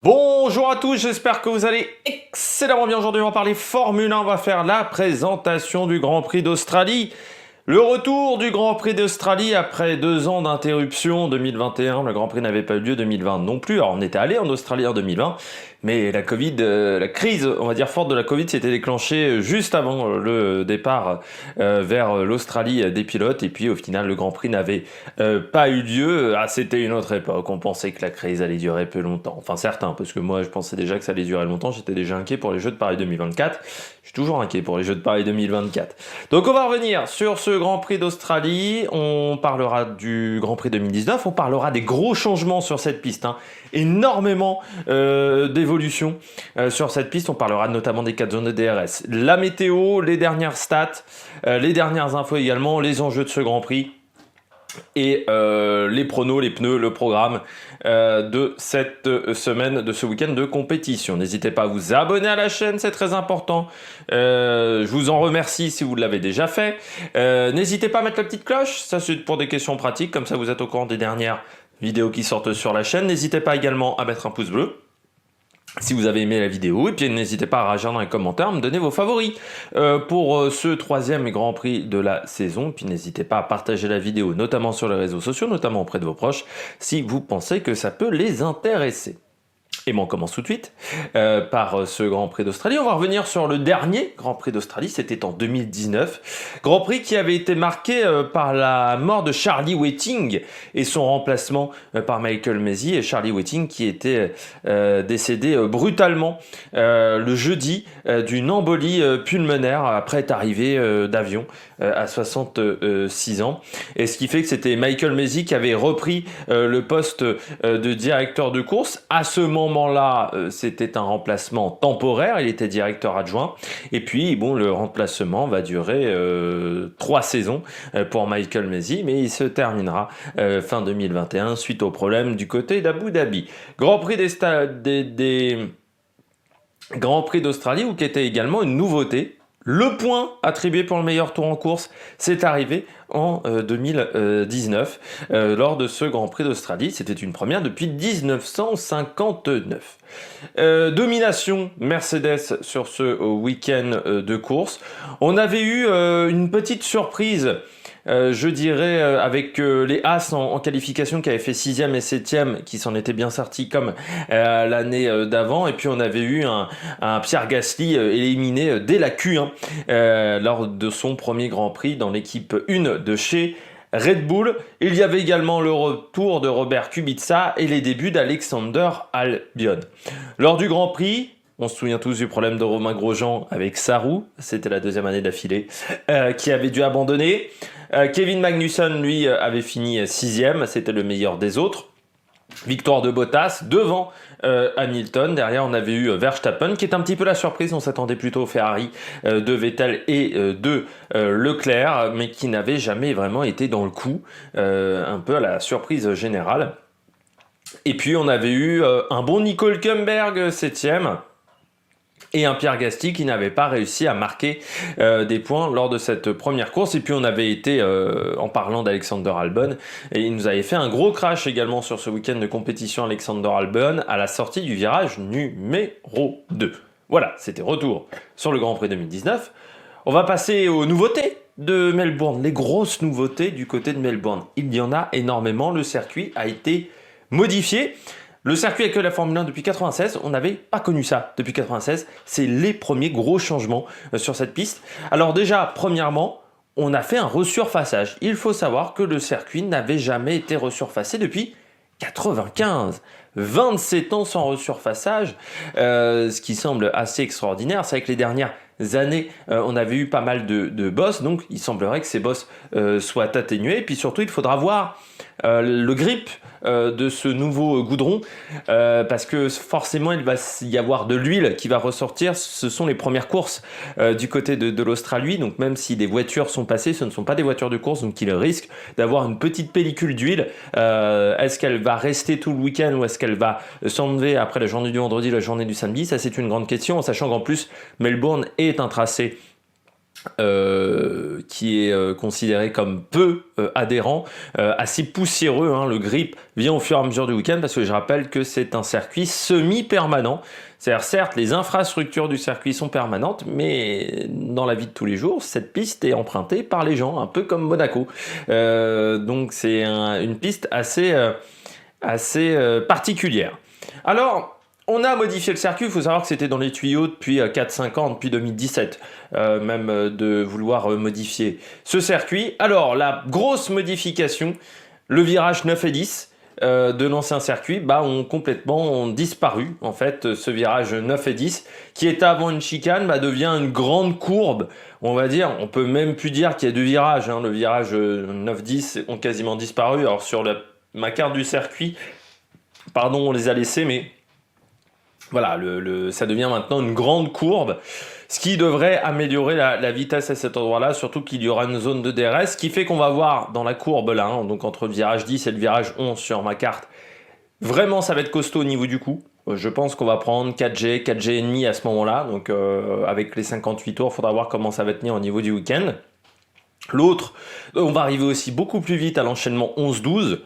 Bonjour à tous, j'espère que vous allez excellemment bien. Aujourd'hui, on va parler Formule 1, on va faire la présentation du Grand Prix d'Australie. Le retour du Grand Prix d'Australie après 2 ans d'interruption, 2021, le Grand Prix n'avait pas eu lieu, 2020 non plus. Alors on était allé en Australie en 2020, mais la Covid, la crise, on va dire forte de la Covid, s'était déclenchée juste avant le départ vers l'Australie des pilotes. Et puis au final, le Grand Prix n'avait pas eu lieu. Ah, c'était une autre époque. On pensait que la crise allait durer peu longtemps. Enfin certains, parce que moi je pensais déjà que ça allait durer longtemps. J'étais déjà inquiet pour les Jeux de Paris 2024. Je suis toujours inquiet pour les Jeux de Paris 2024. Donc on va revenir sur ce Grand Prix d'Australie. On parlera du Grand Prix 2019. On parlera des gros changements sur cette piste. Énormément d'évolution sur cette piste. On parlera notamment des 4 zones de DRS. La météo, les dernières stats, les dernières infos également, les enjeux de ce Grand Prix. Et les pronos, les pneus, le programme de cette semaine, de ce week-end de compétition. N'hésitez pas à vous abonner à la chaîne, c'est très important. Je vous en remercie si vous l'avez déjà fait. N'hésitez pas à mettre la petite cloche, ça c'est pour des questions pratiques, comme ça vous êtes au courant des dernières vidéos qui sortent sur la chaîne. N'hésitez pas également à mettre un pouce bleu si vous avez aimé la vidéo, et puis n'hésitez pas à réagir dans les commentaires, à me donner vos favoris pour ce 3e Grand Prix de la saison. Puis n'hésitez pas à partager la vidéo, notamment sur les réseaux sociaux, notamment auprès de vos proches, si vous pensez que ça peut les intéresser. Et bon, on commence tout de suite par ce Grand Prix d'Australie. On va revenir sur le dernier Grand Prix d'Australie, c'était en 2019. Grand Prix qui avait été marqué par la mort de Charlie Whiting et son remplacement par Michael Masi. Et Charlie Whiting qui était décédé brutalement le jeudi d'une embolie pulmonaire après être arrivé d'avion à 66 ans. Et ce qui fait que c'était Michael Masi qui avait repris le poste de directeur de course. À ce moment-là, c'était un remplacement temporaire, il était directeur adjoint. Et puis, bon, le remplacement va durer 3 saisons pour Michael Masi, mais il se terminera fin 2021 suite aux problèmes du côté d'Abu Dhabi. Grand Prix Grand Prix d'Australie, où qui était également une nouveauté. Le point attribué pour le meilleur tour en course, c'est arrivé en 2019 lors de ce Grand Prix d'Australie. C'était une première depuis 1959. Domination Mercedes sur ce week-end de course. On avait eu une petite surprise. Je dirais avec les As en qualification qui avaient fait 6e et 7e qui s'en étaient bien sortis comme l'année d'avant, et puis on avait eu un Pierre Gasly éliminé dès la Q1 lors de son premier Grand Prix dans l'équipe 1 de chez Red Bull. Il y avait également le retour de Robert Kubica et les débuts d'Alexander Albon. Lors du Grand Prix, on se souvient tous du problème de Romain Grosjean avec sa roue, c'était la 2e année d'affilée, qui avait dû abandonner. Kevin Magnussen, lui, avait fini 6e, c'était le meilleur des autres. Victoire de Bottas devant Hamilton. Derrière, on avait eu Verstappen, qui est un petit peu la surprise. On s'attendait plutôt au Ferrari de Vettel et de Leclerc, mais qui n'avait jamais vraiment été dans le coup. Un peu à la surprise générale. Et puis, on avait eu un bon Nico Hülkenberg, 7e. Et un Pierre Gasly qui n'avait pas réussi à marquer des points lors de cette première course. Et puis on avait été, en parlant d'Alexander Albon, et il nous avait fait un gros crash également sur ce week-end de compétition Alexander Albon à la sortie du virage numéro 2. Voilà, c'était retour sur le Grand Prix 2019. On va passer aux nouveautés de Melbourne, les grosses nouveautés du côté de Melbourne. Il y en a énormément, le circuit a été modifié. Le circuit avec la Formule 1 depuis 96, on n'avait pas connu ça depuis 96. C'est les premiers gros changements sur cette piste. Alors déjà, premièrement, on a fait un resurfaçage. Il faut savoir que le circuit n'avait jamais été resurfacé depuis 95. 27 ans sans resurfaçage, ce qui semble assez extraordinaire. C'est vrai que les dernières années, on avait eu pas mal de bosses, donc il semblerait que ces bosses soient atténuées. Et puis surtout, il faudra voir le grip de ce nouveau goudron, parce que forcément il va y avoir de l'huile qui va ressortir. Ce sont les premières courses du côté de l'Australie, donc même si des voitures sont passées, ce ne sont pas des voitures de course, donc il risque d'avoir une petite pellicule d'huile. Est-ce qu'elle va rester tout le week-end ou est-ce qu'elle va s'enlever après la journée du vendredi, la journée du samedi? Ça, c'est une grande question, en sachant qu'en plus Melbourne est un tracé qui est considéré comme peu adhérent, assez poussiéreux, hein. Le grip vient au fur et à mesure du week-end parce que je rappelle que c'est un circuit semi-permanent. C'est-à-dire, certes, les infrastructures du circuit sont permanentes, mais dans la vie de tous les jours, cette piste est empruntée par les gens, un peu comme Monaco. Donc c'est une piste assez particulière. Alors, on a modifié le circuit, il faut savoir que c'était dans les tuyaux depuis 4-5 ans, depuis 2017, de vouloir modifier ce circuit. Alors, la grosse modification, le virage 9 et 10 de l'ancien circuit, ont complètement disparu. En fait, ce virage 9 et 10, qui était avant une chicane, devient une grande courbe. On va dire, on peut même plus dire qu'il y a deux virages, hein. Le virage 9-10 ont quasiment disparu. Alors, sur ma carte du circuit, pardon, on les a laissés, mais voilà, ça devient maintenant une grande courbe, ce qui devrait améliorer la vitesse à cet endroit-là, surtout qu'il y aura une zone de DRS, ce qui fait qu'on va voir dans la courbe là, hein, donc entre le virage 10 et le virage 11 sur ma carte, vraiment ça va être costaud au niveau du coup. Je pense qu'on va prendre 4G, 4G et demi à ce moment-là, donc avec les 58 tours, il faudra voir comment ça va tenir au niveau du week-end. L'autre, on va arriver aussi beaucoup plus vite à l'enchaînement 11-12,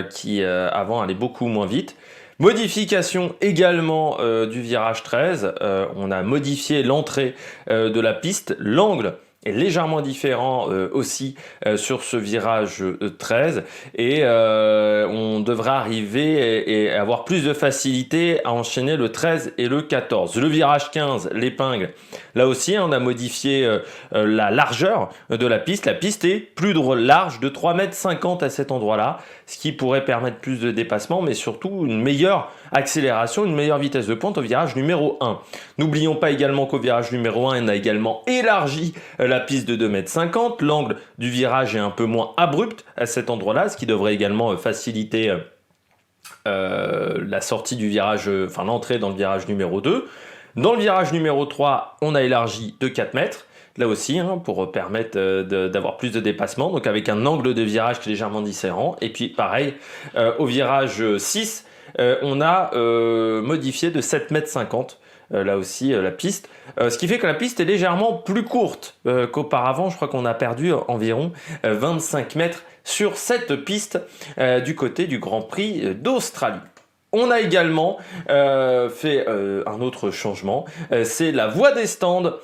qui avant allait beaucoup moins vite. Modification également du virage 13, on a modifié l'entrée de la piste, l'angle est légèrement différent aussi sur ce virage 13 et on devra arriver et avoir plus de facilité à enchaîner le 13 et le 14. Le virage 15, l'épingle, là aussi on a modifié la largeur de la piste est plus large de 3,50 m à cet endroit-là, ce qui pourrait permettre plus de dépassement mais surtout une meilleure accélération, une meilleure vitesse de pointe au virage numéro 1. N'oublions pas également qu'au virage numéro 1, on a également élargi la piste de 2,50 m. L'angle du virage est un peu moins abrupt à cet endroit-là, ce qui devrait également faciliter la sortie du virage, enfin l'entrée dans le virage numéro 2. Dans le virage numéro 3, on a élargi de 4 mètres. Là aussi, hein, pour permettre d'avoir plus de dépassement, donc avec un angle de virage qui est légèrement différent. Et puis pareil, au virage 6, on a modifié de 7,50 m là aussi la piste, ce qui fait que la piste est légèrement plus courte qu'auparavant. Je crois qu'on a perdu environ 25 mètres sur cette piste du côté du Grand Prix d'Australie. On a également fait un autre changement, c'est la voie des stands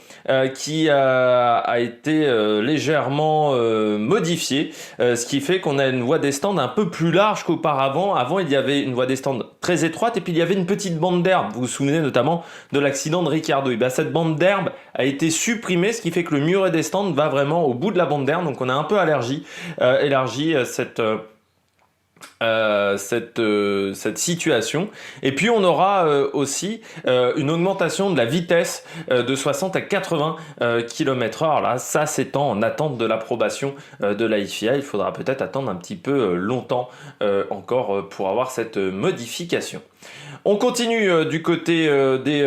qui a été légèrement modifiée, ce qui fait qu'on a une voie des stands un peu plus large qu'auparavant. Avant, il y avait une voie des stands très étroite et puis il y avait une petite bande d'herbe. Vous vous souvenez notamment de l'accident de Ricciardo. Et bien, cette bande d'herbe a été supprimée, ce qui fait que le muret des stands va vraiment au bout de la bande d'herbe. Donc on a un peu élargi cette situation. Et puis on aura aussi une augmentation de la vitesse de 60 à 80 km/h. Là, ça c'est en attente de l'approbation de la FIA. Il faudra peut-être attendre un petit peu longtemps encore pour avoir cette modification. On continue du côté des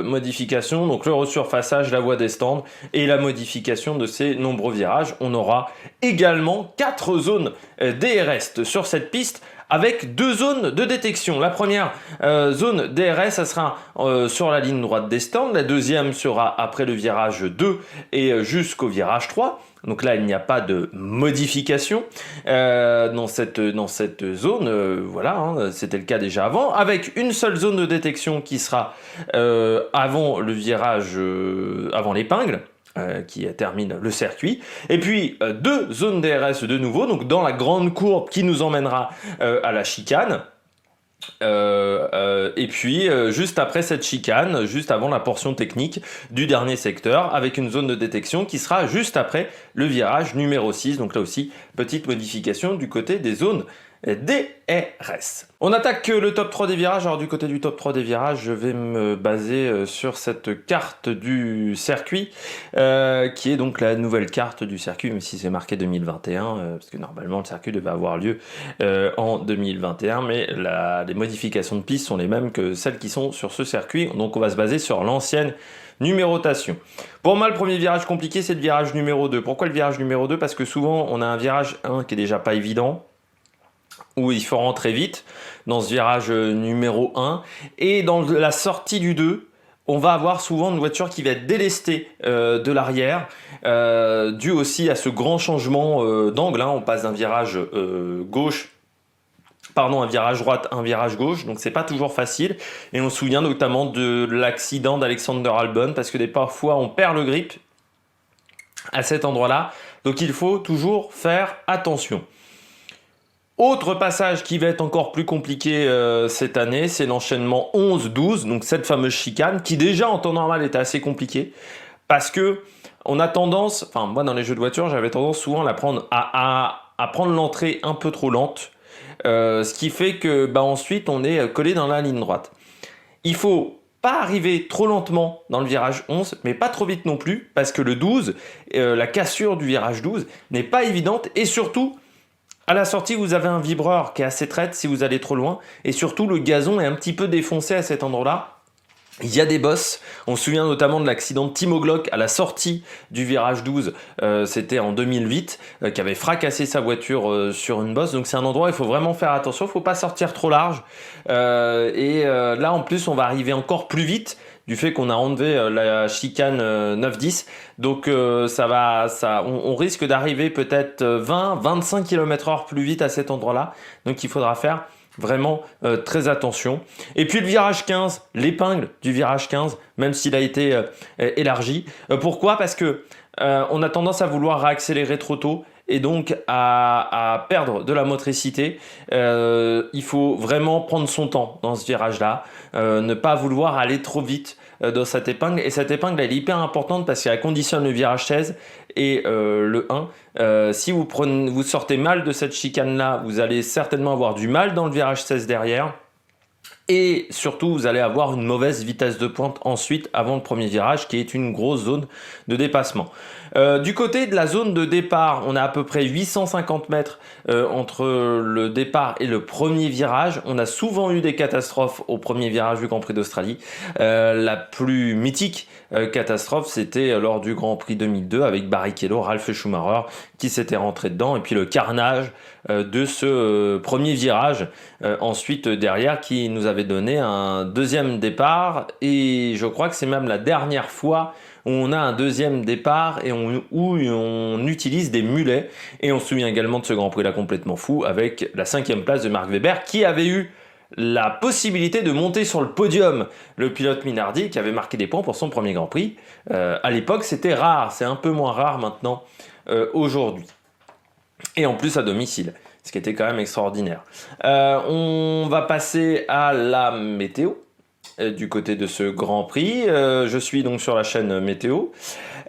modifications, donc le resurfaçage, la voie des stands et la modification de ces nombreux virages. On aura également 4 zones DRS sur cette piste avec 2 zones de détection. La première zone DRS, ça sera sur la ligne droite des stands. La deuxième sera après le virage 2 et jusqu'au virage 3. Donc là, il n'y a pas de modification dans cette zone. Voilà, hein, c'était le cas déjà avant. Avec une seule zone de détection qui sera avant le virage, avant l'épingle, qui termine le circuit. Et puis, 2 zones DRS de nouveau, donc dans la grande courbe qui nous emmènera à la chicane. Et puis juste après cette chicane, juste avant la portion technique du dernier secteur, avec une zone de détection qui sera juste après le virage numéro 6. Donc là aussi, petite modification du côté des zones DRS. On attaque le top 3 des virages. Alors du côté du top 3 des virages, je vais me baser sur cette carte du circuit qui est donc la nouvelle carte du circuit, même si c'est marqué 2021 parce que normalement le circuit devait avoir lieu en 2021, mais les modifications de piste sont les mêmes que celles qui sont sur ce circuit, donc on va se baser sur l'ancienne numérotation. Pour moi, le premier virage compliqué, c'est le virage numéro 2. Pourquoi le virage numéro 2? Parce que souvent on a un virage 1 qui est déjà pas évident, où il faut rentrer vite dans ce virage numéro 1, et dans la sortie du 2, on va avoir souvent une voiture qui va être délestée de l'arrière, dû aussi à ce grand changement d'angle, hein. On passe d'un virage un virage droite, un virage gauche, donc c'est pas toujours facile. Et on se souvient notamment de l'accident d'Alexander Albon, parce que parfois on perd le grip à cet endroit-là, donc il faut toujours faire attention. Autre passage qui va être encore plus compliqué cette année, c'est l'enchaînement 11-12, donc cette fameuse chicane, qui déjà en temps normal était assez compliquée, parce que on a tendance, enfin moi dans les jeux de voiture, j'avais tendance souvent à prendre l'entrée un peu trop lente, ce qui fait que ensuite on est collé dans la ligne droite. Il faut pas arriver trop lentement dans le virage 11, mais pas trop vite non plus, parce que le 12, la cassure du virage 12 n'est pas évidente, et surtout, à la sortie, vous avez un vibreur qui est assez traite si vous allez trop loin, et surtout le gazon est un petit peu défoncé à cet endroit-là. Il y a des bosses, on se souvient notamment de l'accident de Timo Glock à la sortie du virage 12, c'était en 2008, qui avait fracassé sa voiture sur une bosse, donc c'est un endroit où il faut vraiment faire attention, il ne faut pas sortir trop large, là en plus on va arriver encore plus vite, du fait qu'on a enlevé la chicane 9-10, donc on risque d'arriver peut-être 20-25 km/h plus vite à cet endroit-là, donc il faudra faire vraiment très attention. Et puis le virage 15, l'épingle du virage 15, même s'il a été élargi. Pourquoi ? Parce que on a tendance à vouloir réaccélérer trop tôt et donc à perdre de la motricité. Il faut vraiment prendre son temps dans ce virage-là, ne pas vouloir aller trop vite dans cette épingle. Et cette épingle, elle est hyper importante parce qu'elle conditionne le virage 16 et le 1. Si vous sortez mal de cette chicane-là, vous allez certainement avoir du mal dans le virage 16 derrière. Et surtout, vous allez avoir une mauvaise vitesse de pointe ensuite, avant le premier virage, qui est une grosse zone de dépassement. Du côté de la zone de départ, on a à peu près 850 mètres entre le départ et le premier virage. On a souvent eu des catastrophes au premier virage du Grand Prix d'Australie. La plus mythique catastrophe, c'était lors du Grand Prix 2002 avec Barrichello, Ralf Schumacher, qui s'était rentré dedans. Et puis le carnage de ce premier virage ensuite derrière, qui nous avait donné un deuxième départ, et je crois que c'est même la dernière fois où on a un deuxième départ et où on utilise des mulets. Et on se souvient également de ce Grand Prix là complètement fou avec la 5e place de Mark Webber, qui avait eu la possibilité de monter sur le podium, le pilote Minardi, qui avait marqué des points pour son premier Grand Prix. À l'époque c'était rare, c'est un peu moins rare maintenant aujourd'hui, et en plus à domicile, ce qui était quand même extraordinaire. On va passer à la météo du côté de ce Grand Prix. Je suis donc sur la chaîne météo.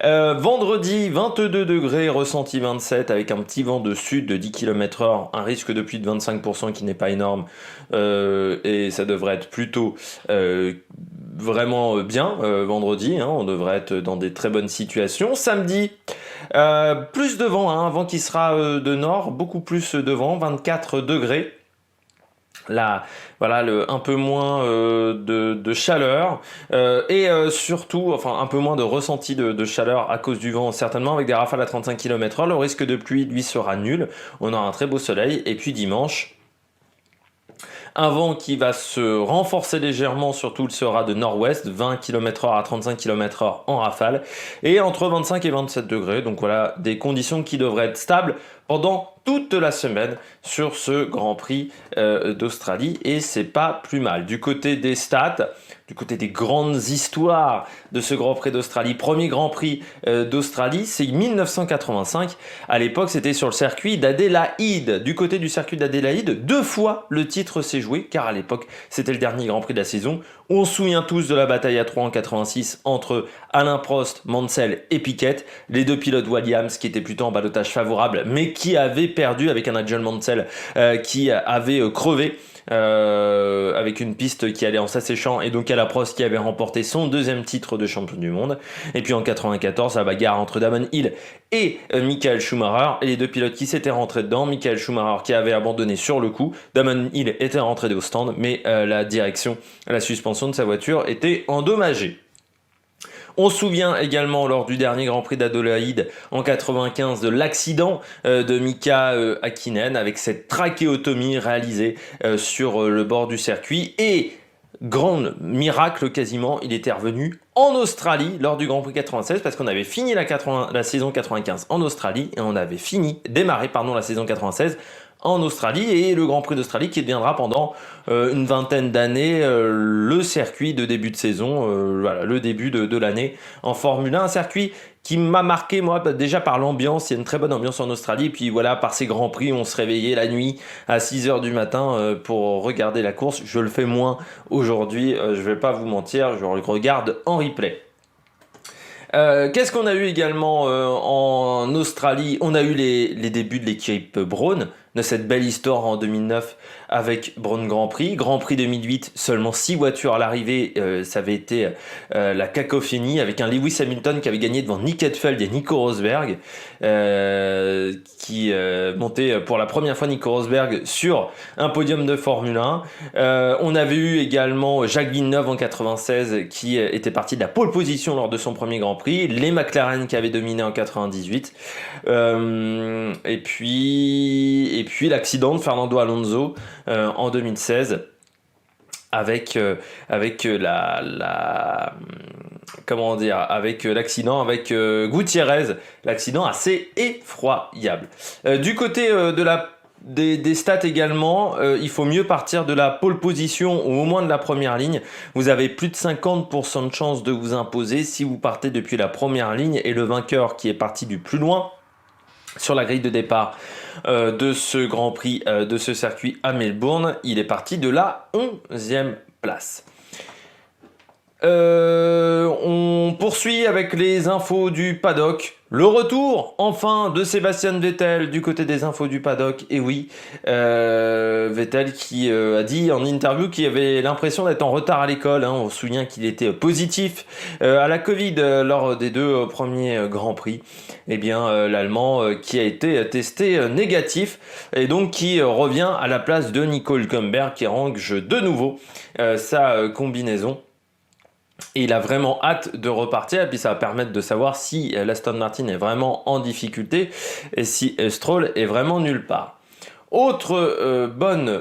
Vendredi, 22 degrés, ressenti 27, avec un petit vent de sud de 10 km/h, un risque de pluie de 25% qui n'est pas énorme, et ça devrait être plutôt vraiment bien vendredi, hein, on devrait être dans des très bonnes situations. Samedi, plus de vent, hein, un vent qui sera de nord, beaucoup plus de vent, 24 degrés. Là, voilà, un peu moins de chaleur et surtout, enfin un peu moins de ressenti de chaleur à cause du vent, certainement, avec des rafales à 35 km/h. Le risque de pluie, lui, sera nul. On aura un très beau soleil. Et puis dimanche, un vent qui va se renforcer légèrement, surtout il sera de nord-ouest, 20 km/h à 35 km/h en rafale, et entre 25 et 27 degrés. Donc voilà, des conditions qui devraient être stables pendant toute la semaine sur ce Grand Prix d'Australie, et c'est pas plus mal. Du côté des stats, du côté des grandes histoires de ce Grand Prix d'Australie, premier Grand Prix d'Australie, c'est 1985. À l'époque, c'était sur le circuit d'Adélaïde. Du côté du circuit d'Adélaïde, 2 fois le titre s'est joué, car à l'époque, c'était le dernier Grand Prix de la saison. On se souvient tous de la bataille à 3 en 86 entre Alain Prost, Mansell et Piquet, les deux pilotes Williams qui étaient plutôt en ballottage favorable, mais qui avaient perdu avec un Nigel Mansell qui avait crevé avec une piste qui allait en s'asséchant, et donc Alain Prost qui avait remporté son 2e titre de champion du monde. Et puis en 94, la bagarre entre Damon Hill et Michael Schumacher, et les deux pilotes qui s'étaient rentrés dedans. Michael Schumacher qui avait abandonné sur le coup, Damon Hill était rentré au stand, mais la suspension de sa voiture était endommagée. On se souvient également lors du dernier Grand Prix d'Adélaïde en 95 de l'accident de Mika Häkkinen avec cette trachéotomie réalisée sur le bord du circuit, et grand miracle quasiment, il était revenu en Australie lors du Grand Prix 96 parce qu'on avait fini la saison 95 en Australie et on avait démarré la saison 96 en Australie et le Grand Prix d'Australie qui deviendra pendant une vingtaine d'années le circuit de début de saison, voilà, le début de l'année en Formule 1, un circuit qui m'a marqué moi déjà par l'ambiance, il y a une très bonne ambiance en Australie, et puis voilà, par ces Grands Prix, on se réveillait la nuit à 6h du matin pour regarder la course. Je le fais moins aujourd'hui, je vais pas vous mentir, je le regarde en replay. Qu'est-ce qu'on a eu également en Australie? On a eu les débuts de l'équipe Brawn, de cette belle histoire en 2009 avec Brawn Grand Prix. Grand Prix 2008, seulement 6 voitures à l'arrivée, ça avait été la cacophonie avec un Lewis Hamilton qui avait gagné devant Nick Heidfeld et Nico Rosberg, qui montait pour la première fois Nico Rosberg sur un podium de Formule 1. On avait eu également Jacques Villeneuve en 96 qui était parti de la pole position lors de son premier Grand Prix, les McLaren qui avaient dominé en 98, et puis l'accident de Fernando Alonso en 2016 avec l'accident avec Gutiérrez, l'accident assez effroyable. Du côté des stats également, il faut mieux partir de la pole position ou au moins de la première ligne. Vous avez plus de 50% de chances de vous imposer si vous partez depuis la première ligne, et le vainqueur qui est parti du plus loin sur la grille de départ de ce Grand Prix, de ce circuit à Melbourne, il est parti de la 11e place. On poursuit avec les infos du paddock. Le retour enfin de Sébastien Vettel du côté des infos du paddock. Et oui, Vettel qui a dit en interview qu'il avait l'impression d'être en retard à l'école. On se souvient qu'il était positif à la Covid lors des 2 premiers Grands Prix. Eh bien, l'Allemand qui a été testé négatif et donc qui revient à la place de Nico Hülkenberg qui range de nouveau sa combinaison. Et il a vraiment hâte de repartir, et puis ça va permettre de savoir si l'Aston Martin est vraiment en difficulté et si Stroll est vraiment nulle part. Autre bonne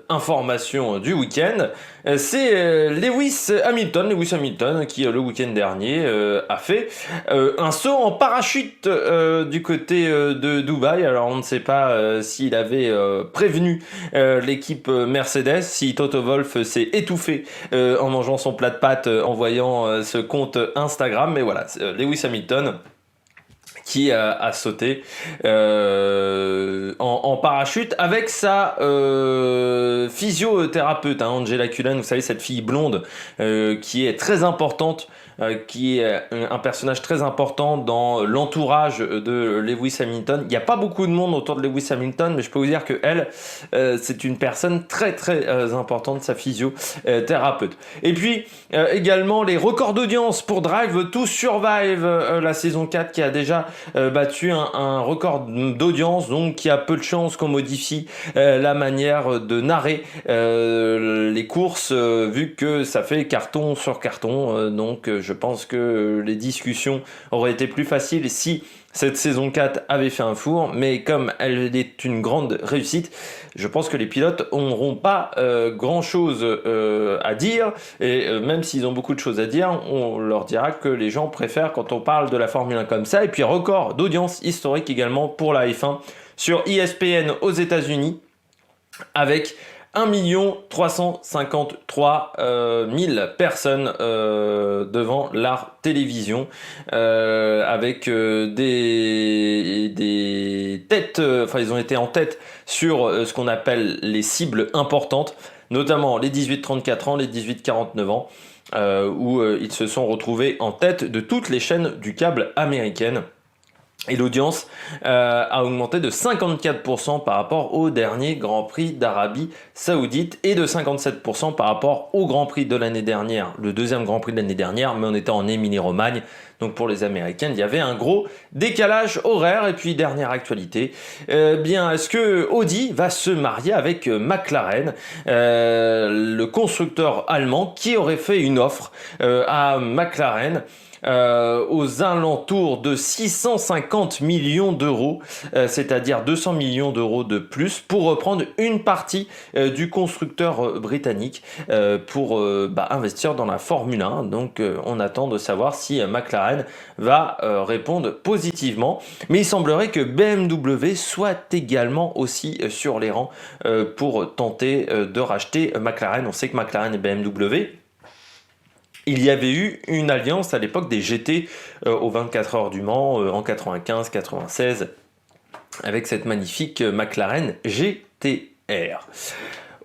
information du week-end, c'est Lewis Hamilton qui le week-end dernier a fait un saut en parachute du côté de Dubaï. Alors on ne sait pas s'il avait prévenu l'équipe Mercedes, si Toto Wolff s'est étouffé en mangeant son plat de pâtes en voyant ce compte Instagram, mais voilà, Lewis Hamilton qui a sauté en parachute avec sa physiothérapeute, Angela Cullen, vous savez, cette fille blonde qui est très importante, qui est un personnage très important dans l'entourage de Lewis Hamilton. Il n'y a pas beaucoup de monde autour de Lewis Hamilton, mais je peux vous dire que elle, c'est une personne très très importante, sa physiothérapeute. Et puis également les records d'audience pour Drive to Survive, la saison 4 qui a déjà battu un record d'audience, donc qui a peu de chances qu'on modifie la manière de narrer les courses, vu que ça fait carton sur carton, donc je pense que les discussions auraient été plus faciles si cette saison 4 avait fait un four, mais comme elle est une grande réussite, je pense que les pilotes n'auront pas grand chose à dire, et même s'ils ont beaucoup de choses à dire, on leur dira que les gens préfèrent quand on parle de la Formule 1 comme ça. Et puis record d'audience historique également pour la F1 sur ESPN aux États-Unis, avec 1 353 000 personnes devant la télévision, avec des têtes, ils ont été en tête sur ce qu'on appelle les cibles importantes, notamment les 18-34 ans, les 18-49 ans, où ils se sont retrouvés en tête de toutes les chaînes du câble américaines. Et l'audience a augmenté de 54% par rapport au dernier Grand Prix d'Arabie Saoudite et de 57% par rapport au Grand Prix de l'année dernière, le deuxième Grand Prix de l'année dernière, mais on était en Émilie-Romagne, Donc pour les Américaines, il y avait un gros décalage horaire. Et puis dernière actualité, bien est-ce que Audi va se marier avec McLaren, le constructeur allemand qui aurait fait une offre à McLaren aux alentours de 650 millions d'euros, c'est-à-dire 200 millions d'euros de plus pour reprendre une partie du constructeur britannique pour investir dans la Formule 1. Donc on attend de savoir si McLaren va répondre positivement. Mais il semblerait que BMW soit également aussi sur les rangs pour tenter de racheter McLaren. On sait que McLaren et BMW, il y avait eu une alliance à l'époque des GT aux 24 heures du Mans en 95-96 avec cette magnifique McLaren GTR.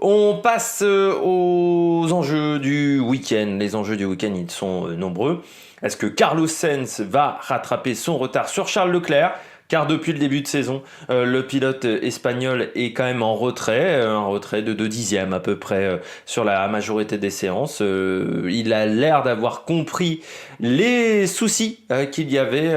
On passe aux enjeux du week-end. Les enjeux du week-end, ils sont nombreux. Est-ce que Carlos Sainz va rattraper son retard sur Charles Leclerc ? Car depuis le début de saison, le pilote espagnol est quand même en retrait, un retrait de 2 dixièmes à peu près sur la majorité des séances. Il a l'air d'avoir compris les soucis qu'il y avait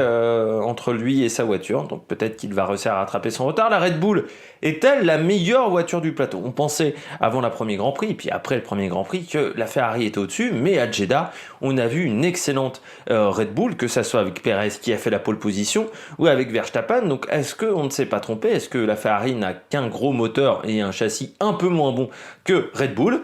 entre lui et sa voiture, donc peut-être qu'il va réussir à rattraper son retard. La Red Bull est-elle la meilleure voiture du plateau ? On pensait avant le premier Grand Prix, et puis après le premier Grand Prix, que la Ferrari était au-dessus, mais à Jeddah, on a vu une excellente Red Bull, que ça soit avec Perez qui a fait la pole position, ou avec Verstappen. Donc est-ce qu'on ne s'est pas trompé ? Est-ce que la Ferrari n'a qu'un gros moteur et un châssis un peu moins bon que Red Bull ?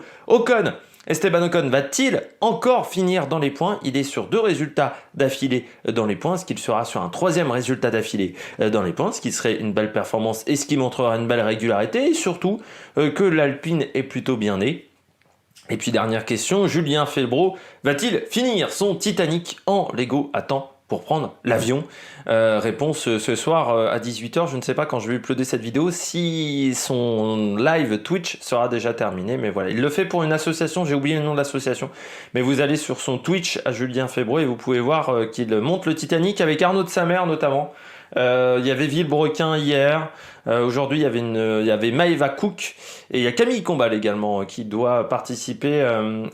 Esteban Ocon va-t-il encore finir dans les points ? Il est sur 2 résultats d'affilée dans les points. Est-ce qu'il sera sur un 3e résultat d'affilée dans les points ? Ce qui serait une belle performance et ce qui montrera une belle régularité. Et surtout que l'Alpine est plutôt bien née. Et puis dernière question, Julien Felbro va-t-il finir son Titanic en Lego à temps pour prendre l'avion ? Réponse ce soir à 18h. Je ne sais pas quand je vais uploader cette vidéo si son live Twitch sera déjà terminé, mais voilà, il le fait pour une association, j'ai oublié le nom de l'association, mais vous allez sur son Twitch à Julien Felbro et vous pouvez voir qu'il monte le Titanic avec Arnaud de Samer notamment. Il y avait Villebrequin hier. Aujourd'hui, il y avait Maëva Cook et il y a Camille Combal également qui doit participer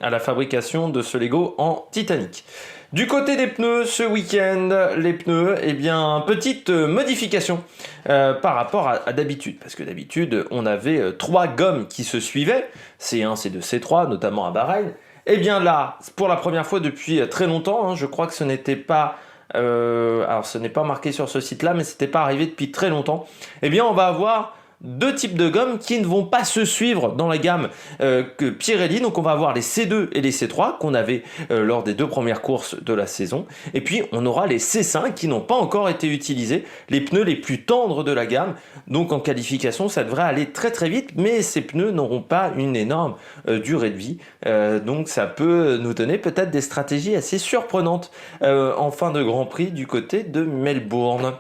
à la fabrication de ce Lego en Titanic. Du côté des pneus, ce week-end, les pneus, eh bien, petite modification par rapport à d'habitude. Parce que d'habitude, on avait 3 gommes qui se suivaient, C1, C2, C3, notamment à Bahreïn. Eh bien là, pour la première fois depuis très longtemps, je crois que ce n'était pas... alors ce n'est pas marqué sur ce site-là, mais c'était pas arrivé depuis très longtemps. Eh bien, on va avoir 2 types de gommes qui ne vont pas se suivre dans la gamme que Pirelli. Donc on va avoir les C2 et les C3 qu'on avait lors des 2 premières courses de la saison. Et puis on aura les C5 qui n'ont pas encore été utilisés, les pneus les plus tendres de la gamme. Donc en qualification, ça devrait aller très très vite, mais ces pneus n'auront pas une énorme durée de vie. Donc ça peut nous donner peut-être des stratégies assez surprenantes en fin de Grand Prix du côté de Melbourne.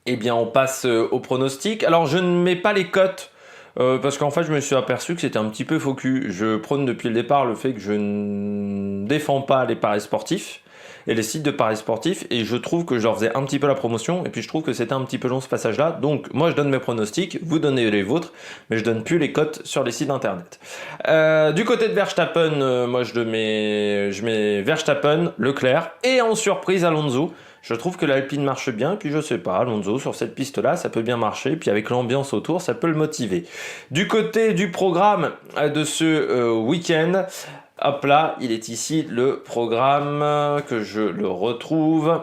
Eh bien, on passe au pronostic. Alors, je ne mets pas les cotes parce qu'en fait, je me suis aperçu que c'était un petit peu faux cul. Je prône depuis le départ le fait que je ne défends pas les paris sportifs et les sites de paris sportifs et je trouve que je leur faisais un petit peu la promotion et puis je trouve que c'était un petit peu long ce passage-là. Donc, moi, je donne mes pronostics, vous donnez les vôtres, mais je donne plus les cotes sur les sites internet. Du côté de Verstappen, moi, je mets Verstappen, Leclerc et en surprise Alonso. Je trouve que l'Alpine marche bien, et puis je sais pas, Alonso sur cette piste-là, ça peut bien marcher, et puis avec l'ambiance autour, ça peut le motiver. Du côté du programme de ce week-end, hop là, il est ici le programme, que je le retrouve.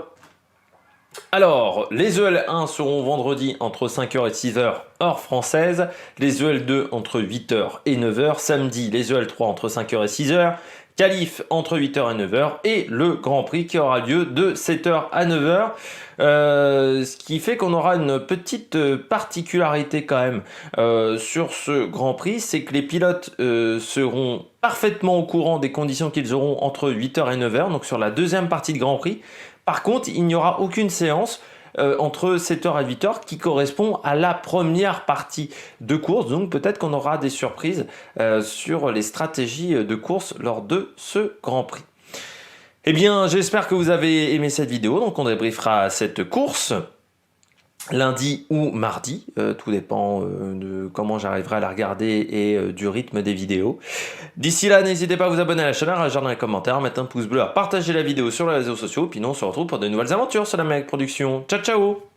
Alors, les EL1 seront vendredi entre 5h et 6h, heure française. Les EL2 entre 8h et 9h. Samedi, les EL3 entre 5h et 6h. Qualif entre 8h et 9h et le Grand Prix qui aura lieu de 7h à 9h. Ce qui fait qu'on aura une petite particularité quand même sur ce Grand Prix, c'est que les pilotes seront parfaitement au courant des conditions qu'ils auront entre 8h et 9h, donc sur la deuxième partie de Grand Prix. Par contre, il n'y aura aucune séance entre 7h et 8h qui correspond à la première partie de course. Donc peut-être qu'on aura des surprises sur les stratégies de course lors de ce Grand Prix. Eh bien, j'espère que vous avez aimé cette vidéo. Donc on débriefera cette course. lundi ou mardi, tout dépend de comment j'arriverai à la regarder et du rythme des vidéos. D'ici là, n'hésitez pas à vous abonner à la chaîne, à réagir dans les commentaires, à mettre un pouce bleu, à partager la vidéo sur les réseaux sociaux, puis nous on se retrouve pour de nouvelles aventures sur la Mec Production. Ciao ciao!